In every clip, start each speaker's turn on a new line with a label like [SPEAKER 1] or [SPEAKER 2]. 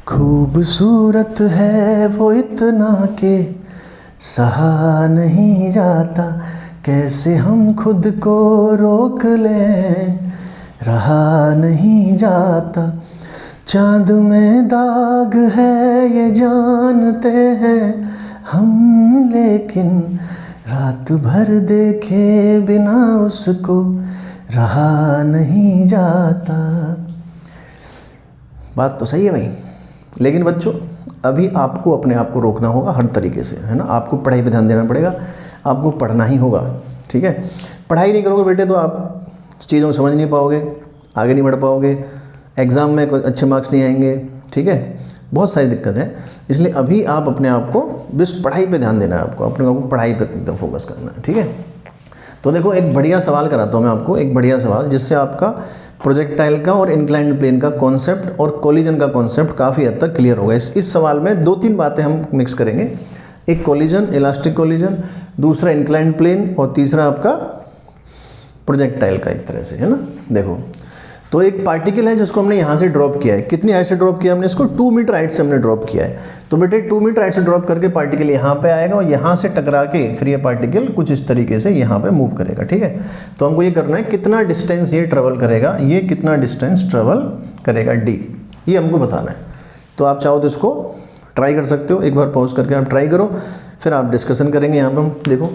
[SPEAKER 1] खूबसूरत है वो इतना के सहा नहीं जाता, कैसे हम खुद को रोक लें रहा नहीं जाता। चाँद में दाग है ये जानते हैं हम, लेकिन रात भर देखे बिना उसको रहा नहीं जाता। बात तो सही है भाई, लेकिन बच्चों अभी आपको अपने आप को रोकना होगा हर तरीके से, है ना। आपको पढ़ाई पे ध्यान देना पड़ेगा, आपको पढ़ना ही होगा, ठीक है। पढ़ाई नहीं करोगे बेटे तो आप चीज़ों को समझ नहीं पाओगे, आगे नहीं बढ़ पाओगे, एग्ज़ाम में कोई अच्छे मार्क्स नहीं आएंगे, ठीक है। बहुत सारी दिक्कत है, इसलिए अभी आप अपने आप को बस पढ़ाई पे ध्यान देना है, आपको अपने आप को पढ़ाई पे एकदम फोकस करना है, ठीक है। तो देखो एक बढ़िया सवाल कराता हूँ मैं आपको, एक बढ़िया सवाल जिससे आपका प्रोजेक्टाइल का और इंक्लाइंड प्लेन का कॉन्सेप्ट और कोलिजन का कॉन्सेप्ट काफ़ी हद तक क्लियर होगा। इस सवाल में 2-3 बातें हम मिक्स करेंगे, एक कोलिजन, इलास्टिक कोलिजन, दूसरा इंक्लाइंड प्लेन और तीसरा आपका प्रोजेक्टाइल का, एक तरह से, है ना। देखो तो एक पार्टिकल है जिसको हमने यहाँ से ड्रॉप किया है। कितनी हाइट से ड्रॉप किया हमने इसको? 2 मीटर हाइट से हमने ड्रॉप किया है। तो बेटे 2 मीटर हाइट से ड्रॉप करके पार्टिकल यहाँ पे आएगा और यहाँ से टकरा के फिर ये पार्टिकल कुछ इस तरीके से यहाँ पे मूव करेगा, ठीक है। तो हमको ये करना है कितना डिस्टेंस ये ट्रेवल करेगा, ये कितना डिस्टेंस ट्रेवल करेगा डी, ये हमको बताना है। तो आप चाहो तो इसको ट्राई कर सकते हो, एक बार पॉज करके आप ट्राई करो, फिर आप डिस्कशन करेंगे यहाँ पर। हम देखो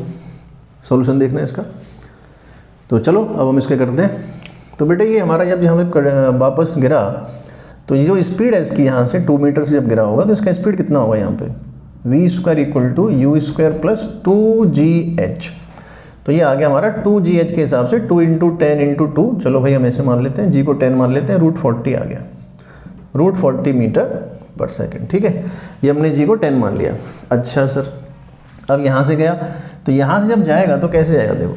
[SPEAKER 1] सोल्यूशन देखना है इसका। तो चलो अब हम इसके करते हैं। तो बेटे ये हमारा जब हमें वापस गिरा तो ये जो स्पीड है इसकी, यहाँ से 2 मीटर से जब गिरा होगा तो इसका स्पीड कितना होगा यहाँ पे? v² = u² + 2gh। तो ये आ गया हमारा 2gh के हिसाब से 2 × 10 × 2। चलो भाई हम ऐसे मान लेते हैं, g को 10 मान लेते हैं, √40 आ गया, √40 मीटर/सेकंड, ठीक है। ये हमने g को 10 मान लिया। अच्छा सर अब यहाँ से गया तो यहाँ से जब जाएगा तो कैसे जाएगा? देखो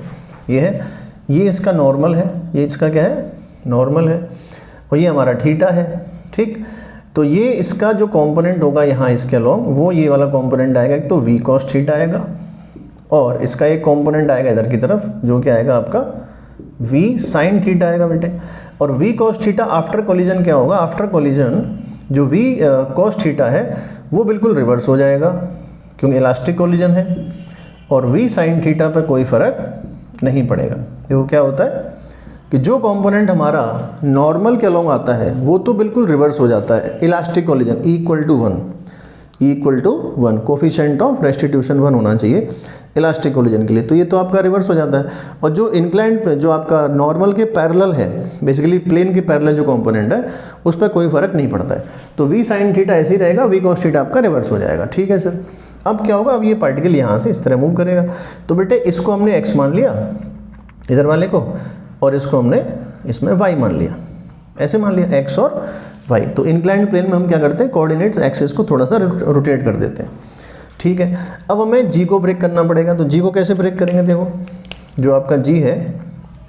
[SPEAKER 1] ये है, ये इसका नॉर्मल है, ये इसका क्या है? नॉर्मल है, और ये हमारा थीटा है, ठीक। तो ये इसका जो कंपोनेंट होगा यहाँ इसके अलोंग, वो ये वाला कंपोनेंट आएगा, एक तो v cos थीटा आएगा और इसका एक कंपोनेंट आएगा इधर की तरफ जो क्या आएगा आपका v sin थीटा आएगा बेटे। और v cos theta after collision क्या होगा? आफ्टर कोलिजन जो v cos थीटा है वो बिल्कुल रिवर्स हो जाएगा क्योंकि इलास्टिक कोलिजन है, और v sin थीटा पर कोई फ़र्क नहीं पड़ेगा। देखो क्या होता है कि जो कंपोनेंट हमारा नॉर्मल के अलोंग आता है वो तो बिल्कुल रिवर्स हो जाता है। Elastic collision = 1 coefficient of restitution 1 होना चाहिए इलास्टिक कोलिजन के लिए, तो ये तो आपका रिवर्स हो जाता है। और जो इंक्लाइंड पे जो आपका नॉर्मल के पैरेलल है, बेसिकली प्लेन के पैरेलल जो कंपोनेंट है उस पर कोई फर्क नहीं पड़ता है। तो v sin थीटा ऐसे ही रहेगा, v cos थीटा आपका रिवर्स हो जाएगा, ठीक है सर। अब क्या होगा? अब ये पार्टिकल यहाँ से इस तरह मूव करेगा। तो बेटे इसको हमने x मान लिया इधर वाले को, और इसको हमने इसमें y मान लिया, ऐसे मान लिया x और y। तो इंक्लाइंड प्लेन में हम क्या करते हैं? कोऑर्डिनेट्स एक्सिस को थोड़ा सा रोटेट कर देते हैं, ठीक है। अब हमें g को ब्रेक करना पड़ेगा। तो g को कैसे ब्रेक करेंगे? देखो जो आपका g है,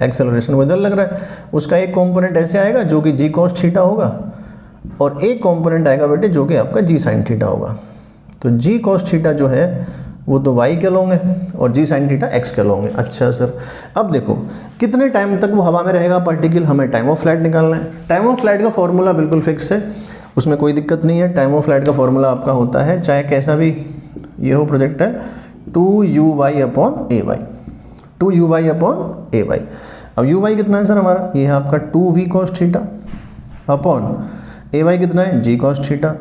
[SPEAKER 1] एक्सेलरेशन वो इधर लग रहा है, उसका एक कंपोनेंट ऐसे आएगा जो कि g cos थीटा होगा, और एक कंपोनेंट आएगा बेटे जो कि आपका g sin थीटा होगा। तो g cos थीटा जो है वो तो y के अलोंग है और g sin थीटा x के अलोंग है। अच्छा सर अब देखो कितने टाइम तक वो हवा में रहेगा पार्टिकल, हमें टाइम ऑफ फ्लाइट निकालना है। टाइम ऑफ फ्लाइट का फॉर्मूला बिल्कुल फिक्स है, उसमें कोई दिक्कत नहीं है। टाइम ऑफ फ्लाइट का फॉर्मूला आपका होता है, चाहे कैसा भी ये हो प्रोजेक्टाइल, 2uy/ay, 2uy/ay। अब uy कितना है सर हमारा? ये है आपका 2v cos theta upon ay कितना है? g cos theta.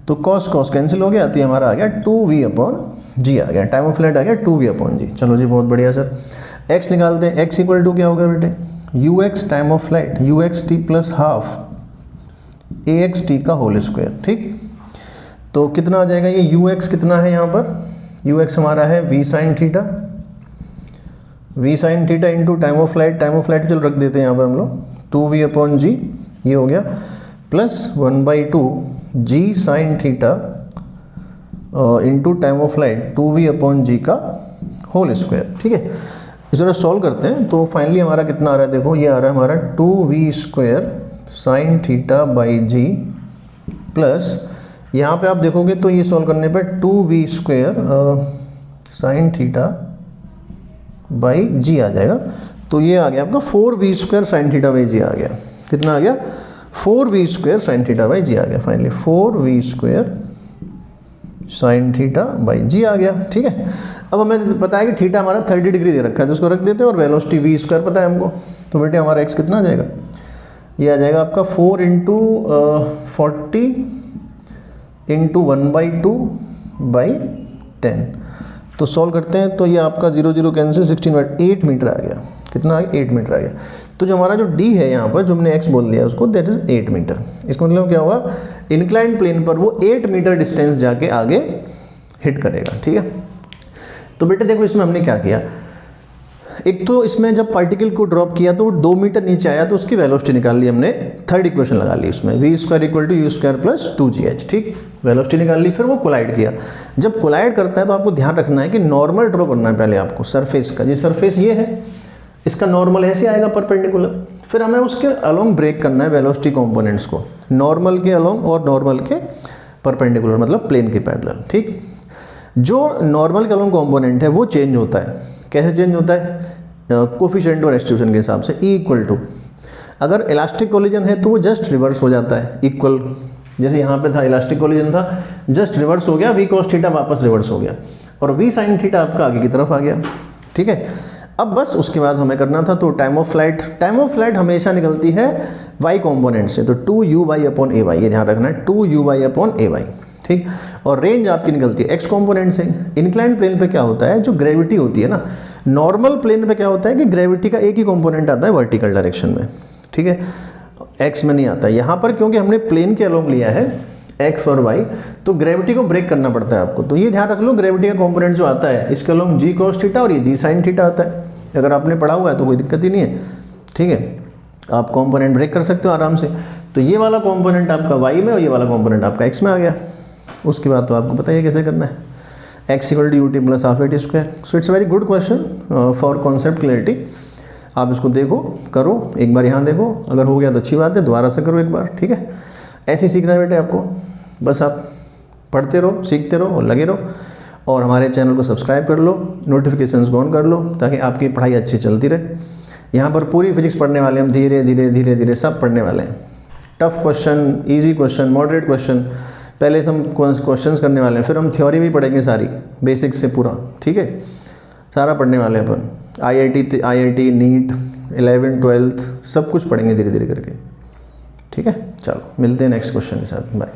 [SPEAKER 1] तो cos cos कैंसिल हो गया, तो ये हमारा आ गया 2v/g आ गया, टाइम ऑफ फ्लाइट आ गया 2v/g। चलो जी बहुत बढ़िया सर। x निकालते हैं, x = क्या होगा बेटे? ux time of flight uxt + ½ axt का होल स्क्वायर, ठीक। तो कितना आ जाएगा ये? ux कितना है यहाँ पर? ux हमारा है v sin theta, v sin theta into time of flight, time of flight चलो रख देते हैं यहाँ पर हम लोग, 2v/g ये हो गया, plus 1/2 g sin theta into time of flight 2v/g का होल स्क्वायर, ठीक है। जरा सॉल्व करते हैं तो फाइनली हमारा कितना आ रहा है? देखो ये आ रहा है हमारा 2v² sin θ/g प्लस यहाँ पे आप देखोगे तो ये सॉल्व करने पे 2v² sin θ/g आ जाएगा। तो ये आ गया आपका 4v² sin θ/g आ गया। कितना आ गया? 4v square sine theta by g आ गया finally, 4v square sine theta by g आ गया। ठीक है, अब हमें पता है कि थीटा हमारा 30 डिग्री दे रखा है तो उसको रख देते हैं, और वेलोसिटी v स्क्वायर पता है हमको, तो बेटे हमारा x कितना आ जाएगा, ये आ जाएगा आपका 4 इंटू 40 इंटू 1/2/10। तो सॉल्व करते हैं तो ये आपका 0 0 कैंसिल, 16/8 मीटर आ गया। कितना आ गया, 8 मीटर आ गया। तो जो हमारा जो d है यहाँ पर, जो हमने x बोल दिया उसको, दैट इज 8 मीटर। इसका मतलब क्या होगा, इंक्लाइंड प्लेन पर वो 8 मीटर डिस्टेंस जाके आगे हिट करेगा। ठीक है, तो बेटे देखो इसमें हमने क्या किया, एक तो इसमें जब पार्टिकल को ड्रॉप किया तो वो 2 मीटर नीचे आया तो उसकी वेलोसिटी निकाल ली हमने, थर्ड इक्वेशन लगा ली उसमें, v square equal to u square plus 2gh। ठीक, वेलोसिटी निकाल ली, फिर वो कोलाइड किया। जब कोलाइड करता है तो आपको ध्यान रखना है कि नॉर्मल ड्रॉ करना है पहले आपको सरफेस का। ये सरफेस ये है, इसका नॉर्मल ऐसे आएगा परपेंडिकुलर, फिर हमें उसके अलोंग ब्रेक करना है वेलोसिटी कंपोनेंट्स को, नॉर्मल के अलोंग और नॉर्मल के परपेंडिकुलर, मतलब प्लेन के पैरेलल। ठीक, जो नॉर्मल के अलोंग कंपोनेंट है वो चेंज होता है। कैसे चेंज होता है, कोफिशिएंट और डिस्ट्रीब्यूशन के हिसाब से। E इक्वल टू, अगर इलास्टिक कोलिजन है तो वो जस्ट रिवर्स हो जाता है, इक्वल, जैसे यहाँ पे था इलास्टिक कोलिजन था, जस्ट रिवर्स हो गया, v cos थीटा वापस रिवर्स हो गया, और v sin थीटा आपका आगे की तरफ आ गया। ठीक है, अब बस उसके बाद हमें करना था तो टाइम ऑफ फ्लाइट हमेशा निकलती है y कंपोनेंट से, तो 2u/a/y, ये ध्यान रखना है, 2u/a/y। ठीक, और रेंज आपकी निकलती है x कंपोनेंट से। इंक्लाइंड प्लेन पे क्या होता है, जो ग्रेविटी होती है ना, नॉर्मल प्लेन पे क्या होता है कि ग्रेविटी का एक ही कंपोनेंट आता है वर्टिकल डायरेक्शन में। ठीक है, x में नहीं आता। यहाँ पर क्योंकि हमने प्लेन के अलोंग लिया है x और y, तो ग्रेविटी को ब्रेक करना पड़ता है आपको। तो ये ध्यान रख लो, ग्रेविटी का कंपोनेंट जो आता है इसके अलोंग g cos थीटा और ये g sin थीटा आता है। अगर आपने पढ़ा हुआ है तो कोई दिक्कत ही नहीं है। ठीक है, आप कंपोनेंट ब्रेक कर सकते हो आराम से। तो ये वाला कंपोनेंट आपका y में और ये वाला कंपोनेंट आपका x में आ गया। उसके बाद तो आपको पता ही है कैसे करना है, x equal to ut plus half at square. So it's very good question for concept clarity. आप इसको देखो, करो एक बार, यहाँ देखो, अगर हो गया तो अच्छी बात है, दोबारा से करो एक बार। ठीक है, ऐसे ही सीखना है बेटे आपको, बस आप पढ़ते रहो, सीखते रहो और लगे रहो, और हमारे चैनल को सब्सक्राइब कर लो, नोटिफिकेशंस को ऑन कर लो, ताकि आपकी पढ़ाई अच्छी चलती रहे। यहाँ पर पूरी फिजिक्स पढ़ने वाले हम, धीरे धीरे धीरे धीरे सब पढ़ने वाले हैं। Tough question, easy question, moderate question, पहले हम क्वेश्चंस करने वाले हैं, फिर हम थ्योरी भी पढ़ेंगे सारी बेसिक्स से पूरा। ठीक है, सारा पढ़ने वाले हैं अपन, IIT नीट 11th 12th सब कुछ पढ़ेंगे धीरे धीरे करके। ठीक है, चलो मिलते हैं नेक्स्ट क्वेश्चन के साथ, बाय।